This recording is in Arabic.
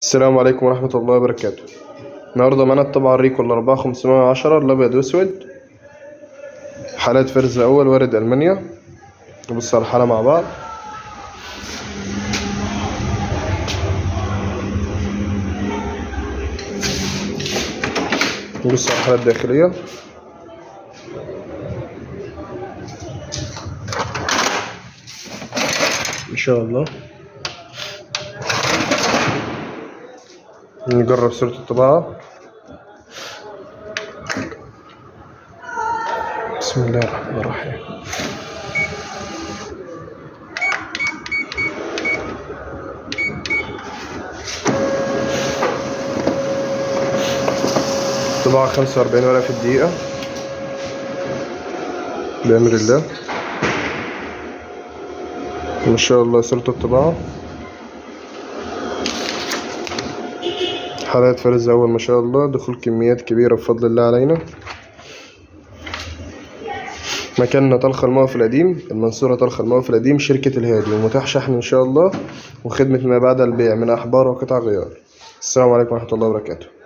السلام عليكم ورحمة الله وبركاته. النهاردة معانا الطبعة الريكو ال4510 الأبيض وأسود، حالات فرز أول وارد ألمانيا. نبص على الحالة مع بعض. نبص على الحالة الداخلية. إن شاء الله نجرب صورة الطباعة. بسم الله الرحمن الرحيم. طباعة 45 ورقة في الدقيقة بأمر الله. ما شاء الله صورة الطباعة. حالات فرز أول ما شاء الله، دخول كميات كبيرة بفضل الله علينا. مكاننا طلخ الموقف القديم، المنصورة طلخ الموقف القديم، شركة الهادي، ومتاح شحن إن شاء الله، وخدمة ما بعد البيع من أحبار وقطع غيار. السلام عليكم ورحمة الله وبركاته.